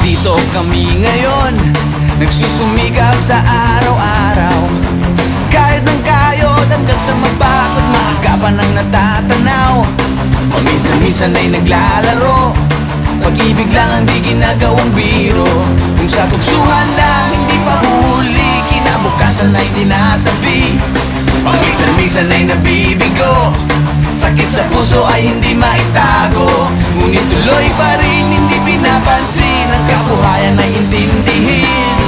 Nandito kami ngayon, nagsusumikap sa araw-araw. Kahit ng kayod hanggang sa mabakot, maaga pa nang natatanaw. Paminsan-minsan ay naglalaro, pag-ibig lang ang di ginagawang biro. Kung sa tuksuhan lang hindi pa huli, kinabukasan ay tinatabi. Paminsan-minsan ay nabibigo, sakit sa puso ay hindi maitago. Ngunit tuloy pa rin hindi pinapansin, ang kabuhayan ay intindihin.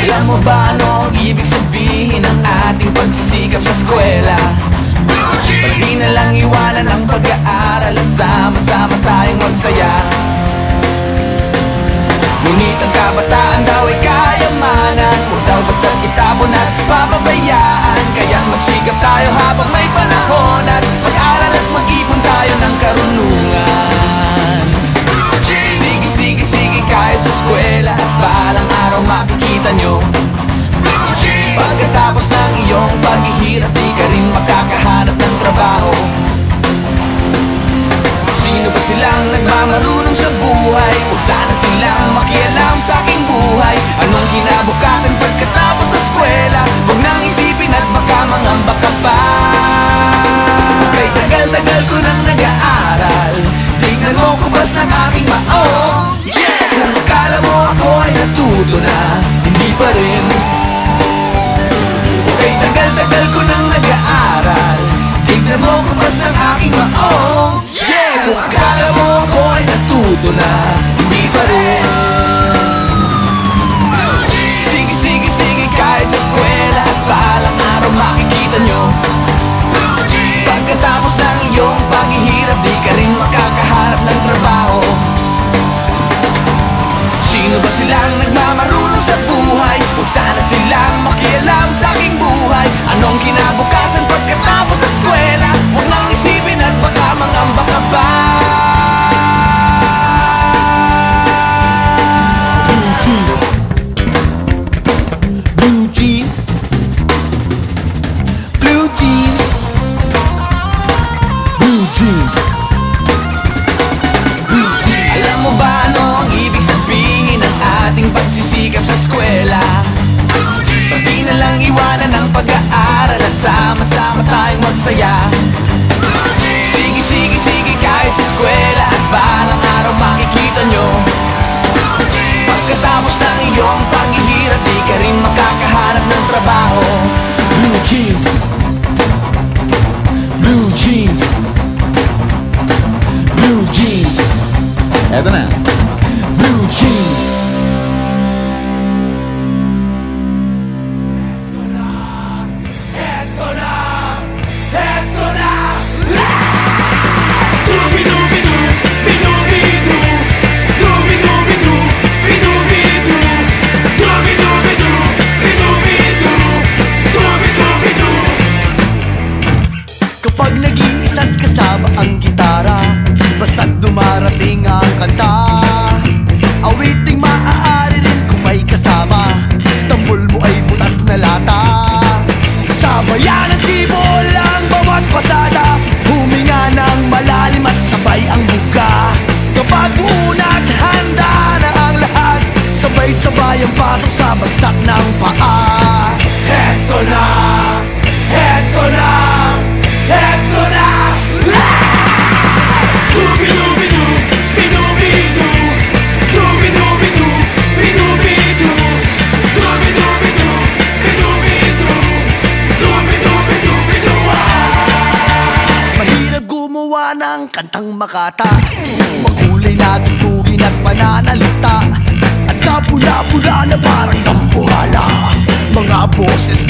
Alam mo ba ano ang ibig sabihin ng ating pagsisikap sa eskwela? Para di na lang iwanan ang pag-aaral at sama-sama tayong magsaya. Ngunit ang kabataan daw ay kayamanan, huwag daw basta itapon at papabayaan. Kaya't magsikap tayo habang may panahon, at mag-aral at mag-ipon tayo ng karunungan. Sige, kahit sa eskwela, at balang araw makikita nyo. Pagkatapos ng iyong paghihirap, di ka rin makakahanap ng trabaho. Sino ba silang nagmamarunong sa buhay? Huwag sana silang makialam sa aking buhay. Anong kinabukasan pagkatapos sa eskwela? Huwag nang isipin at baka mangamba ka pa. Kay tagal-tagal ko nang nag-aaral, tignan mo kubas ng aking maong. Kung akala mo ako ay natuto na, hindi pa rin. Kay tagal-tagal ko nang nag-aaral, tignan mo kubas ng aking maong. Kung akala mo ako ay natuto na, hindi pa rin. Sige, kahit sa eskwela, at balang araw makikita nyo. Pagkatapos ng iyong paghihirap, di ka rin makakahanap ng trabaho. Sino ba silang nagmamarunong sa buhay? Huwag sana silang makialam sa aking buhay. Anong kinabukasan pagkatapos sa eskwela? Huwag nang isipin at baka mangamba ka pa. Blue jeans, blue jeans, blue jeans, blue jeans. Alam mo ba ano ang ibig sabihin ng ating pagsisikap sa eskwela? Pati na lang iwanan ang pag-aaral at sama-sama tayong magsaya. Sige, kahit sa eskwela, at balang araw makikita nyo. Pagkatapos ng iyong paghihirap, di ka rin makakahanap ng trabaho. Blue jeans, blue jeans, blue jeans. Eto na, blue jeans. Kapag nag-iisa't kasama ang gitara, basta't dumarating ang kanta, awiting maaari rin kung may kasama. Tambol mo ay butas na lata. Sabayan ang sibol ang bawat pasada, huminga ng malalim at sabay ang buka. Kapag unat handa na ang lahat, sabay-sabay ang pasok sa bagsak ng paa. Heto na, heto na, heto na. Dubi-dubi-du, bidu-bidu, dubi-dubi-du, bidu-bidu, dubi-dubi-du, bidu-bidu, dubi-dubi-du-bidu. Mahirap gumawa ng kantang makata, makulay na tugtugin at pananalita, at kapula-pula na parang dambuhala. Mga boses